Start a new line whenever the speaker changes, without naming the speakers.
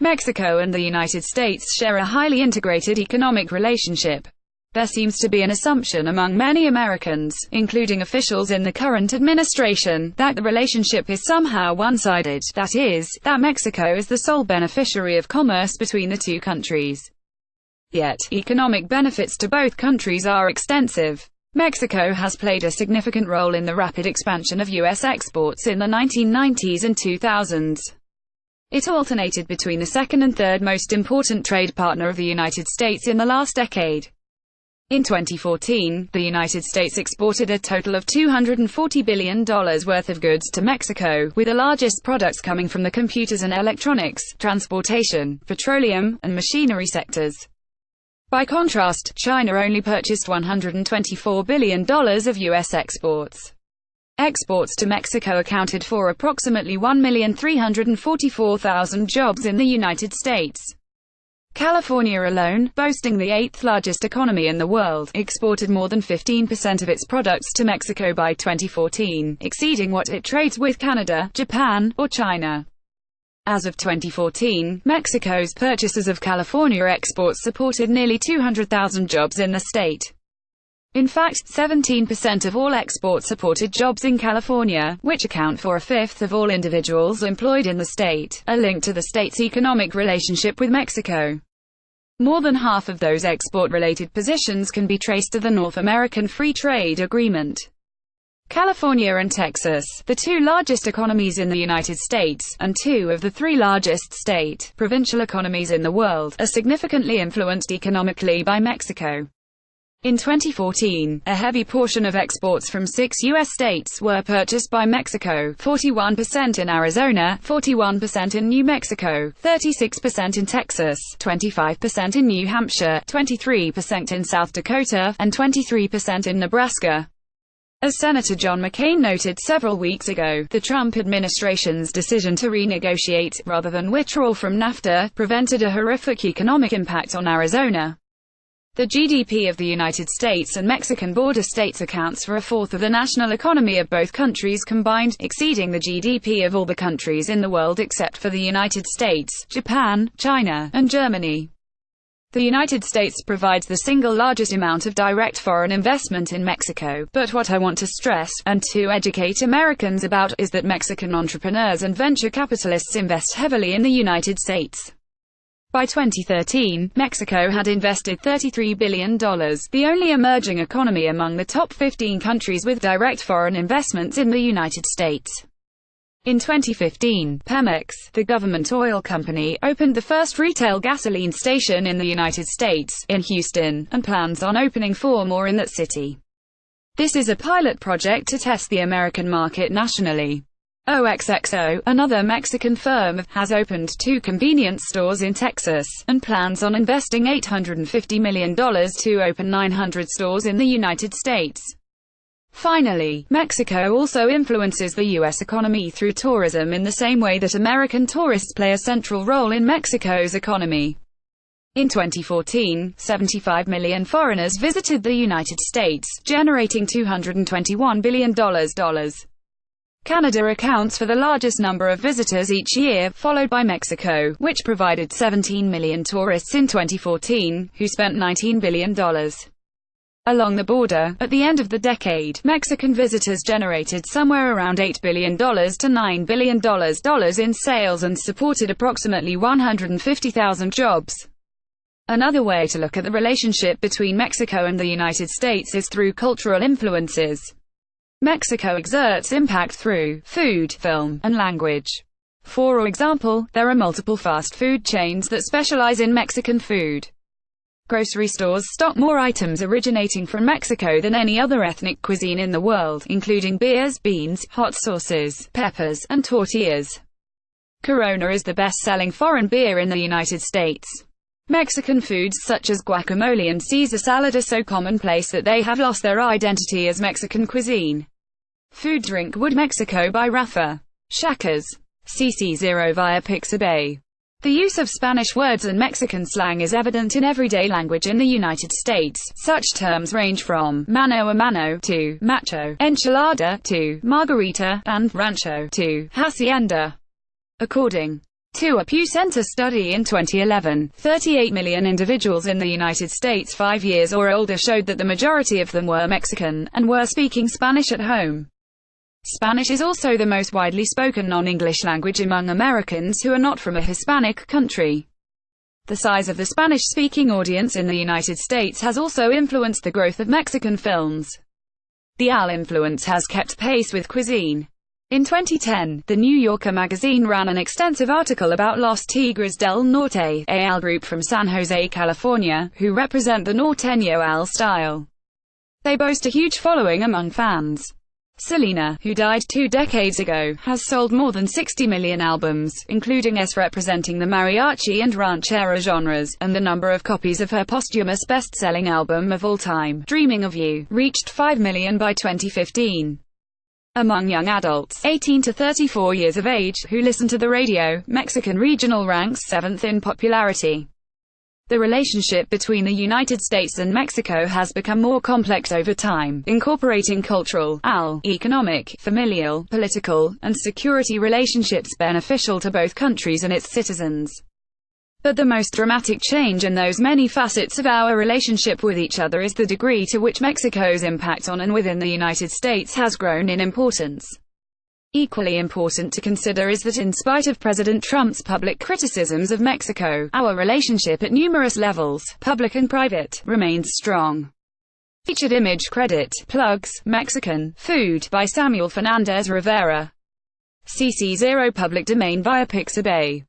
Mexico and the United States share a highly integrated economic relationship. There seems to be an assumption among many Americans, including officials in the current administration, that the relationship is somehow one-sided, that is, that Mexico is the sole beneficiary of commerce between the two countries. Yet, economic benefits to both countries are extensive. Mexico has played a significant role in the rapid expansion of U.S. exports in the 1990s and 2000s. It alternated between the second and third most important trade partner of the United States in the last decade. In 2014, the United States exported a total of $240 billion worth of goods to Mexico, with the largest products coming from the computers and electronics, transportation, petroleum, and machinery sectors. By contrast, China only purchased $124 billion of U.S. exports. Exports to Mexico accounted for approximately 1,344,000 jobs in the United States. California alone, boasting the eighth largest economy in the world, exported more than 15% of its products to Mexico by 2014, exceeding what it trades with Canada, Japan, or China. As of 2014, Mexico's purchases of California exports supported nearly 200,000 jobs in the state. In fact, 17% of all exports supported jobs in California, which account for a fifth of all individuals employed in the state, a link to the state's economic relationship with Mexico. More than half of those export-related positions can be traced to the North American Free Trade Agreement. California and Texas, the two largest economies in the United States, and two of the three largest state-provincial economies in the world, are significantly influenced economically by Mexico. In 2014, a heavy portion of exports from 6 U.S. states were purchased by Mexico: 41% in Arizona, 41% in New Mexico, 36% in Texas, 25% in New Hampshire, 23% in South Dakota, and 23% in Nebraska. As Senator John McCain noted several weeks ago, the Trump administration's decision to renegotiate, rather than withdraw from NAFTA, prevented a horrific economic impact on Arizona. The GDP of the United States and Mexican border states accounts for a fourth of the national economy of both countries combined, exceeding the GDP of all the countries in the world except for the United States, Japan, China, and Germany. The United States provides the single largest amount of direct foreign investment in Mexico, but what I want to stress, and to educate Americans about, is that Mexican entrepreneurs and venture capitalists invest heavily in the United States. By 2013, Mexico had invested $33 billion, the only emerging economy among the top 15 countries with direct foreign investments in the United States. In 2015, Pemex, the government oil company, opened the first retail gasoline station in the United States, in Houston, and plans on opening 4 more in that city. This is a pilot project to test the American market nationally. OXXO, another Mexican firm, has opened 2 convenience stores in Texas, and plans on investing $850 million to open 900 stores in the United States. Finally, Mexico also influences the U.S. economy through tourism in the same way that American tourists play a central role in Mexico's economy. In 2014, 75 million foreigners visited the United States, generating $221 billion. Canada accounts for the largest number of visitors each year, followed by Mexico, which provided 17 million tourists in 2014, who spent $19 billion. Along the border, at the end of the decade, Mexican visitors generated somewhere around $8 billion to $9 billion in sales and supported approximately 150,000 jobs. Another way to look at the relationship between Mexico and the United States is through cultural influences. Mexico exerts impact through food, film, and language. For example, there are multiple fast food chains that specialize in Mexican food. Grocery stores stock more items originating from Mexico than any other ethnic cuisine in the world, including beers, beans, hot sauces, peppers, and tortillas. Corona is the best-selling foreign beer in the United States. Mexican foods such as guacamole and Caesar salad are so commonplace that they have lost their identity as Mexican cuisine. Food Drink Wood Mexico by Rafa Shakers. CC0 via Pixabay. The use of Spanish words and Mexican slang is evident in everyday language in the United States. Such terms range from mano a mano to macho, enchilada to margarita, and rancho to hacienda. According To a Pew Center study in 2011, 38 million individuals in the United States 5 years or older showed that the majority of them were Mexican, and were speaking Spanish at home. Spanish is also the most widely spoken non-English language among Americans who are not from a Hispanic country. The size of the Spanish-speaking audience in the United States has also influenced the growth of Mexican films. The AL influence has kept pace with cuisine. In 2010, The New Yorker magazine ran an extensive article about Los Tigres del Norte, a AL group from San Jose, California, who represent the norteño AL style. They boast a huge following among fans. Selena, who died 2 decades ago, has sold more than 60 million albums, including S representing the mariachi and ranchera genres, and the number of copies of her posthumous best-selling album of all time, Dreaming of You, reached 5 million by 2015. Among young adults, 18 to 34 years of age, who listen to the radio, Mexican Regional ranks 7th in popularity. The relationship between the United States and Mexico has become more complex over time, incorporating cultural, economic, familial, political, and security relationships beneficial to both countries and its citizens. But the most dramatic change in those many facets of our relationship with each other is the degree to which Mexico's impact on and within the United States has grown in importance. Equally important to consider is that in spite of President Trump's public criticisms of Mexico, our relationship at numerous levels, public and private, remains strong. Featured image credit, plugs, Mexican, food, by Samuel Fernandez Rivera. CC0 public domain via Pixabay.